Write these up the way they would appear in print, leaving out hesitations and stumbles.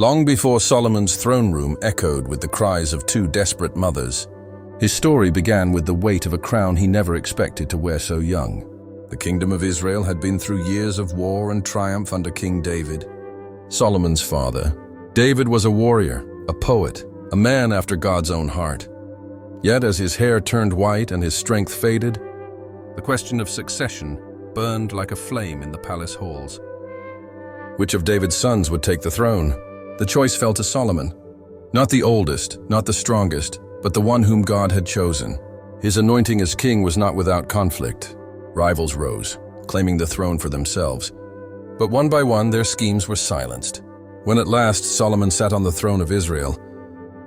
Long before Solomon's throne room echoed with the cries of two desperate mothers, his story began with the weight of a crown he never expected to wear so young. The kingdom of Israel had been through years of war and triumph under King David, Solomon's father. David was a warrior, a poet, a man after God's own heart. Yet as his hair turned white and his strength faded, the question of succession burned like a flame in the palace halls. Which of David's sons would take the throne? The choice fell to Solomon. Not the oldest, not the strongest, but the one whom God had chosen. His anointing as king was not without conflict. Rivals rose, claiming the throne for themselves. But one by one, their schemes were silenced. When at last Solomon sat on the throne of Israel,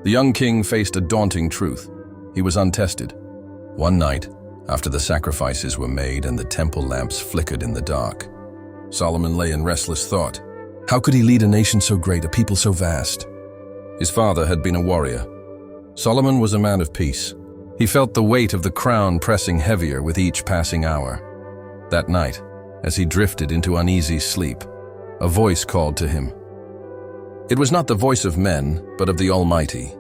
the young king faced a daunting truth. He was untested. One night, after the sacrifices were made and the temple lamps flickered in the dark, Solomon lay in restless thought. How could he lead a nation so great, a people so vast? His father had been a warrior. Solomon was a man of peace. He felt the weight of the crown pressing heavier with each passing hour. That night, as he drifted into uneasy sleep, a voice called to him. It was not the voice of men, but of the Almighty.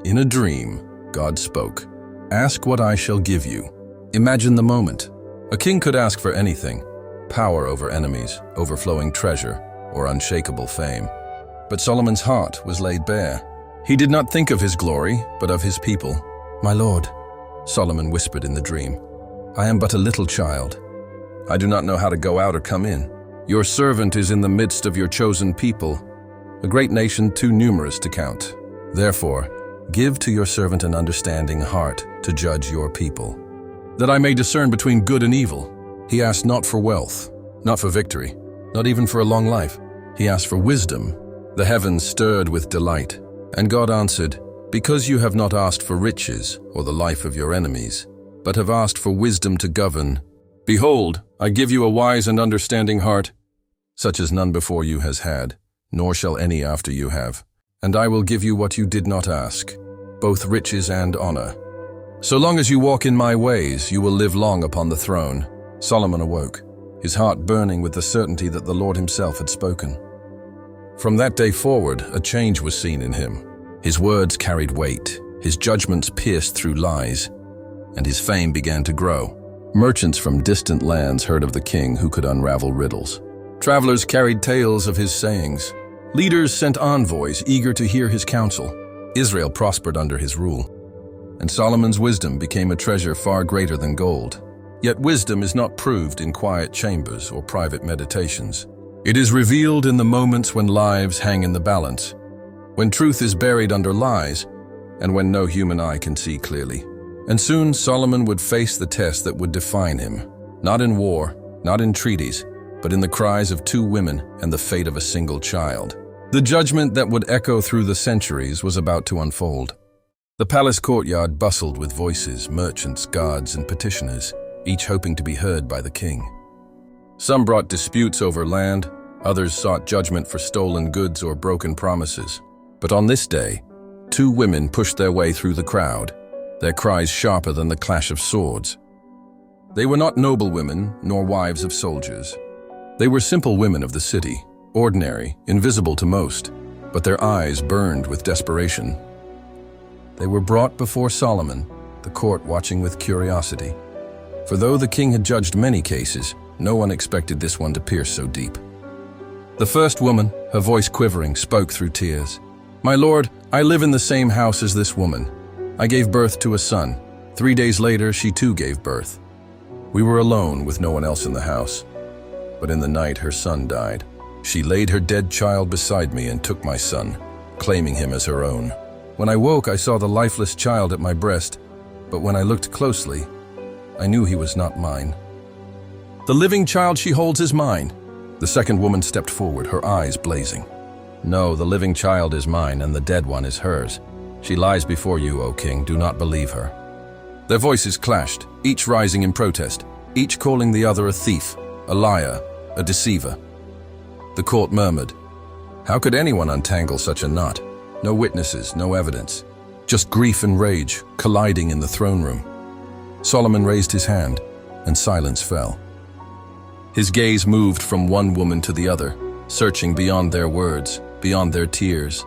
In a dream, God spoke. Ask what I shall give you. Imagine the moment. A king could ask for anything: power over enemies, overflowing treasure, or unshakable fame. But Solomon's heart was laid bare. He did not think of his glory, but of his people. My lord, Solomon whispered in the dream, I am but a little child. I do not know how to go out or come in. Your servant is in the midst of your chosen people, a great nation too numerous to count. Therefore, give to your servant an understanding heart to judge your people, that I may discern between good and evil. He asked not for wealth, not for victory, not even for a long life. He asked for wisdom. The heavens stirred with delight, and God answered, Because you have not asked for riches or the life of your enemies, but have asked for wisdom to govern. Behold, I give you a wise and understanding heart, such as none before you has had, nor shall any after you have. And I will give you what you did not ask, both riches and honor. So long as you walk in my ways, you will live long upon the throne. Solomon awoke, his heart burning with the certainty that the Lord himself had spoken. From that day forward, a change was seen in him. His words carried weight, his judgments pierced through lies, and his fame began to grow. Merchants from distant lands heard of the king who could unravel riddles. Travelers carried tales of his sayings. Leaders sent envoys eager to hear his counsel. Israel prospered under his rule, and Solomon's wisdom became a treasure far greater than gold. Yet wisdom is not proved in quiet chambers or private meditations. It is revealed in the moments when lives hang in the balance, when truth is buried under lies, and when no human eye can see clearly. And soon Solomon would face the test that would define him, not in war, not in treaties, but in the cries of two women and the fate of a single child. The judgment that would echo through the centuries was about to unfold. The palace courtyard bustled with voices, merchants, guards, and petitioners, each hoping to be heard by the king. Some brought disputes over land, others sought judgment for stolen goods or broken promises. But on this day, two women pushed their way through the crowd, their cries sharper than the clash of swords. They were not noble women, nor wives of soldiers. They were simple women of the city, ordinary, invisible to most, but their eyes burned with desperation. They were brought before Solomon, the court watching with curiosity. For though the king had judged many cases, no one expected this one to pierce so deep. The first woman, her voice quivering, spoke through tears. My lord, I live in the same house as this woman. I gave birth to a son. 3 days later, she too gave birth. We were alone with no one else in the house. But in the night, her son died. She laid her dead child beside me and took my son, claiming him as her own. When I woke, I saw the lifeless child at my breast, but when I looked closely, I knew he was not mine. The living child she holds is mine. The second woman stepped forward, her eyes blazing. No, the living child is mine, and the dead one is hers. She lies before you, O king. Do not believe her. Their voices clashed, each rising in protest, each calling the other a thief, a liar, a deceiver. The court murmured. How could anyone untangle such a knot? No witnesses, no evidence. Just grief and rage colliding in the throne room. Solomon raised his hand, and silence fell. His gaze moved from one woman to the other, searching beyond their words. beyond their tears.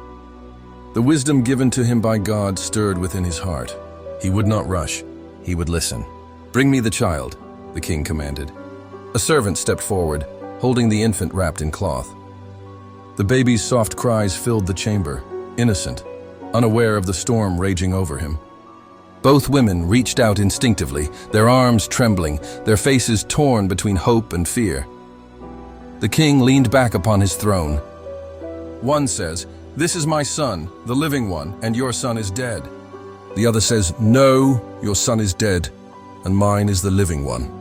The wisdom given to him by God stirred within his heart. He would not rush. He would listen. "Bring me the child," the king commanded. A servant stepped forward, holding the infant wrapped in cloth. The baby's soft cries filled the chamber, innocent, unaware of the storm raging over him. Both women reached out instinctively, their arms trembling, their faces torn between hope and fear. The king leaned back upon his throne. One says, "This is my son, the living one, and your son is dead." The other says, "No, your son is dead, and mine is the living one."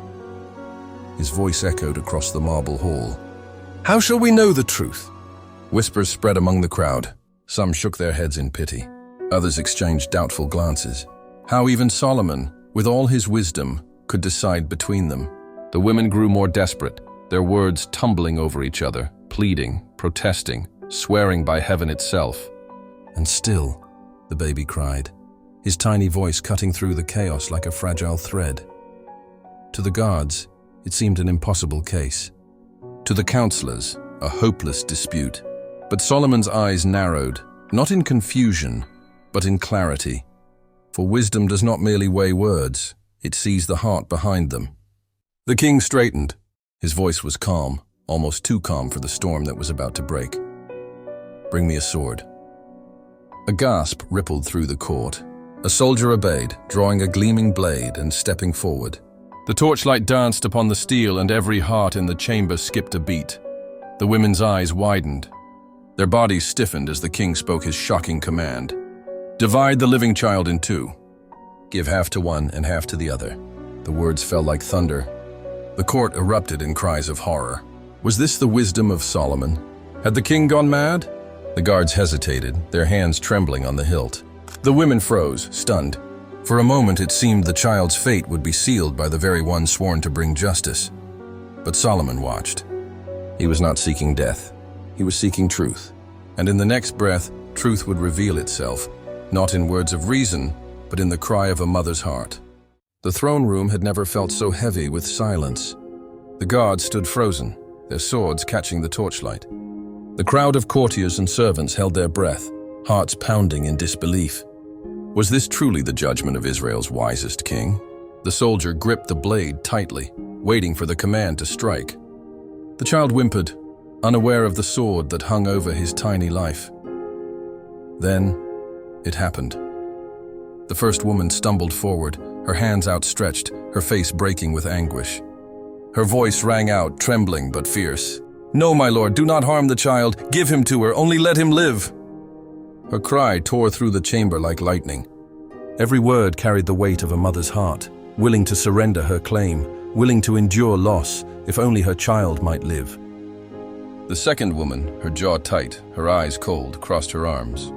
His voice echoed across the marble hall. "How shall we know the truth?" Whispers spread among the crowd. Some shook their heads in pity. Others exchanged doubtful glances. How even Solomon, with all his wisdom, could decide between them. The women grew more desperate, their words tumbling over each other, pleading, protesting, swearing by heaven itself. "And still," the baby cried, his tiny voice cutting through the chaos like a fragile thread. To the guards, it seemed an impossible case. To the counselors, a hopeless dispute. But Solomon's eyes narrowed, not in confusion, but in clarity. For wisdom does not merely weigh words, it sees the heart behind them. The king straightened. His voice was calm, almost too calm for the storm that was about to break. "Bring me a sword." A gasp rippled through the court. A soldier obeyed, drawing a gleaming blade and stepping forward. The torchlight danced upon the steel, and every heart in the chamber skipped a beat. The women's eyes widened. Their bodies stiffened as the king spoke his shocking command. "Divide the living child in two. Give half to one and half to the other." The words fell like thunder. The court erupted in cries of horror. Was this the wisdom of Solomon? Had the king gone mad? The guards hesitated, their hands trembling on the hilt. The women froze, stunned. For a moment it seemed the child's fate would be sealed by the very one sworn to bring justice. But Solomon watched. He was not seeking death. He was seeking truth. And in the next breath, truth would reveal itself, not in words of reason, but in the cry of a mother's heart. The throne room had never felt so heavy with silence. The guards stood frozen, their swords catching the torchlight. The crowd of courtiers and servants held their breath, hearts pounding in disbelief. Was this truly the judgment of Israel's wisest king? The soldier gripped the blade tightly, waiting for the command to strike. The child whimpered, unaware of the sword that hung over his tiny life. Then, it happened. The first woman stumbled forward, her hands outstretched, her face breaking with anguish. Her voice rang out, trembling but fierce. "No, my lord, do not harm the child. Give him to her, only let him live." Her cry tore through the chamber like lightning. Every word carried the weight of a mother's heart, willing to surrender her claim, willing to endure loss, if only her child might live. The second woman, her jaw tight, her eyes cold, crossed her arms.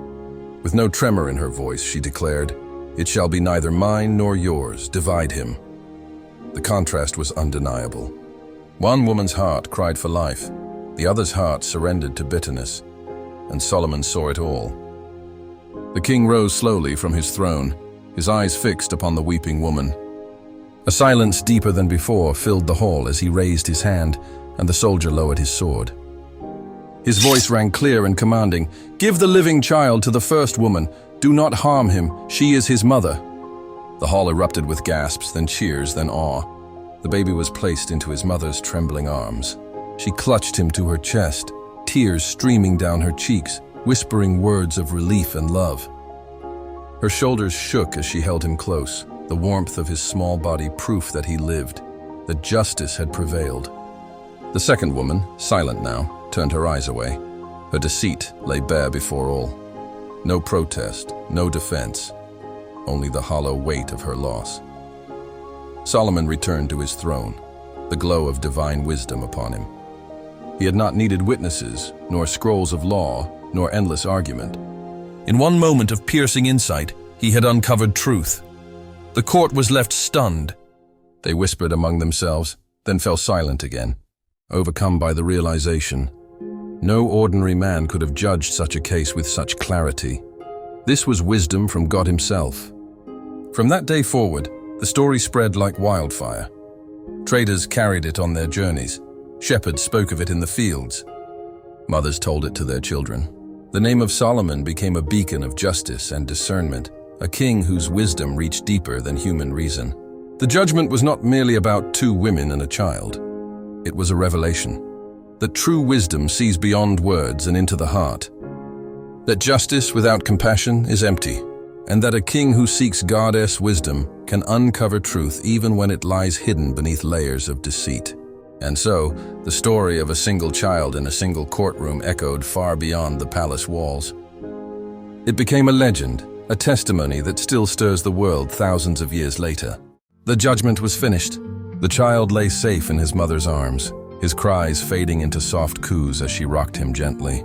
With no tremor in her voice, she declared, "It shall be neither mine nor yours. Divide him." The contrast was undeniable. One woman's heart cried for life, the other's heart surrendered to bitterness, and Solomon saw it all. The king rose slowly from his throne, his eyes fixed upon the weeping woman. A silence deeper than before filled the hall as he raised his hand, and the soldier lowered his sword. His voice rang clear and commanding, "Give the living child to the first woman. Do not harm him. She is his mother." The hall erupted with gasps, then cheers, then awe. The baby was placed into his mother's trembling arms. She clutched him to her chest, tears streaming down her cheeks, whispering words of relief and love. Her shoulders shook as she held him close, the warmth of his small body proof that he lived, that justice had prevailed. The second woman, silent now, turned her eyes away. Her deceit lay bare before all. No protest, no defense, only the hollow weight of her loss. Solomon returned to his throne, the glow of divine wisdom upon him. He had not needed witnesses, nor scrolls of law, nor endless argument. In one moment of piercing insight, he had uncovered truth. The court was left stunned. They whispered among themselves, then fell silent again, overcome by the realization. No ordinary man could have judged such a case with such clarity. This was wisdom from God himself. From that day forward, the story spread like wildfire. Traders carried it on their journeys. Shepherds spoke of it in the fields. Mothers told it to their children. The name of Solomon became a beacon of justice and discernment, a king whose wisdom reached deeper than human reason. The judgment was not merely about two women and a child. It was a revelation that true wisdom sees beyond words and into the heart, that justice without compassion is empty, and that a king who seeks goddess wisdom can uncover truth even when it lies hidden beneath layers of deceit. And so, the story of a single child in a single courtroom echoed far beyond the palace walls. It became a legend, a testimony that still stirs the world thousands of years later. The judgment was finished. The child lay safe in his mother's arms, his cries fading into soft coos as she rocked him gently.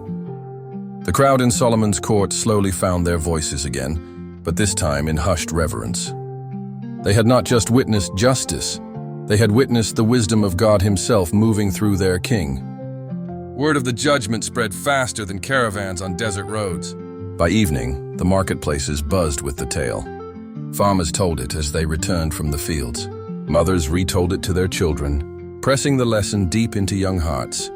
The crowd in Solomon's court slowly found their voices again, but this time in hushed reverence. They had not just witnessed justice, they had witnessed the wisdom of God himself moving through their king. Word of the judgment spread faster than caravans on desert roads. By evening, the marketplaces buzzed with the tale. Farmers told it as they returned from the fields. Mothers retold it to their children, pressing the lesson deep into young hearts,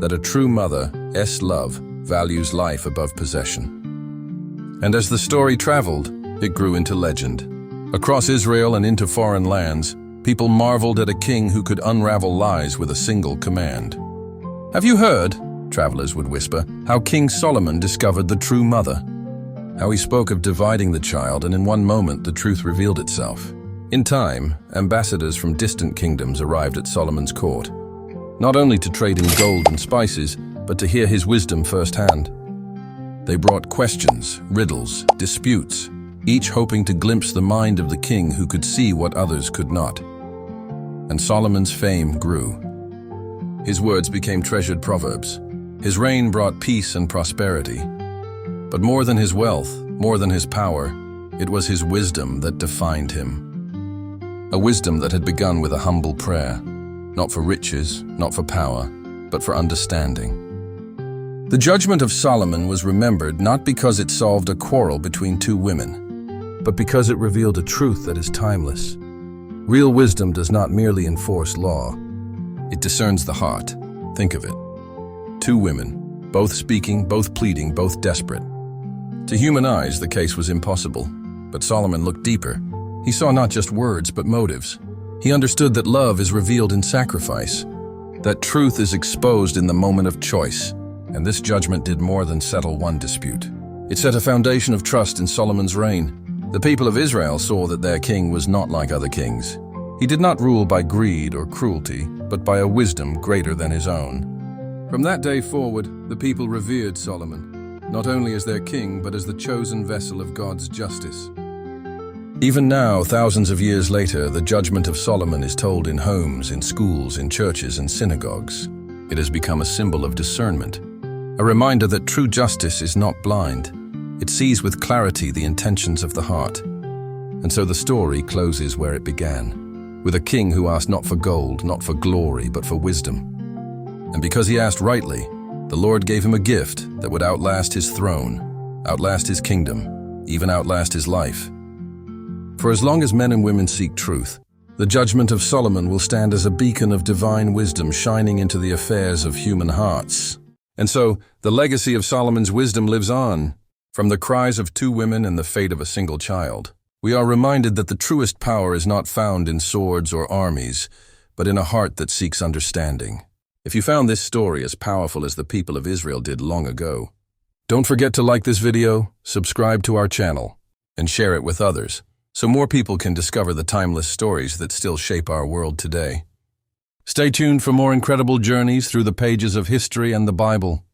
that a true mother's love values life above possession. And as the story traveled, it grew into legend. Across Israel and into foreign lands, people marveled at a king who could unravel lies with a single command. "Have you heard," travelers would whisper, "how King Solomon discovered the true mother? How he spoke of dividing the child, and in one moment the truth revealed itself." In time, ambassadors from distant kingdoms arrived at Solomon's court, not only to trade in gold and spices, but to hear his wisdom firsthand. They brought questions, riddles, disputes, each hoping to glimpse the mind of the king who could see what others could not. And Solomon's fame grew. His words became treasured proverbs. His reign brought peace and prosperity. But more than his wealth, more than his power, it was his wisdom that defined him. A wisdom that had begun with a humble prayer, not for riches, not for power, but for understanding. The judgment of Solomon was remembered not because it solved a quarrel between two women, but because it revealed a truth that is timeless. Real wisdom does not merely enforce law. It discerns the heart. Think of it. Two women, both speaking, both pleading, both desperate. To human eyes, the case was impossible, but Solomon looked deeper. He saw not just words, but motives. He understood that love is revealed in sacrifice, that truth is exposed in the moment of choice, and this judgment did more than settle one dispute. It set a foundation of trust in Solomon's reign. The people of Israel saw that their king was not like other kings. He did not rule by greed or cruelty, but by a wisdom greater than his own. From that day forward, the people revered Solomon, not only as their king, but as the chosen vessel of God's justice. Even now, thousands of years later, the judgment of Solomon is told in homes, in schools, in churches, and synagogues. It has become a symbol of discernment, a reminder that true justice is not blind. It sees with clarity the intentions of the heart. And so the story closes where it began, with a king who asked not for gold, not for glory, but for wisdom. And because he asked rightly, the Lord gave him a gift that would outlast his throne, outlast his kingdom, even outlast his life. For as long as men and women seek truth, the judgment of Solomon will stand as a beacon of divine wisdom shining into the affairs of human hearts. And so, the legacy of Solomon's wisdom lives on. From the cries of two women and the fate of a single child, we are reminded that the truest power is not found in swords or armies, but in a heart that seeks understanding. If you found this story as powerful as the people of Israel did long ago, don't forget to like this video, subscribe to our channel, and share it with others, so more people can discover the timeless stories that still shape our world today. Stay tuned for more incredible journeys through the pages of history and the Bible.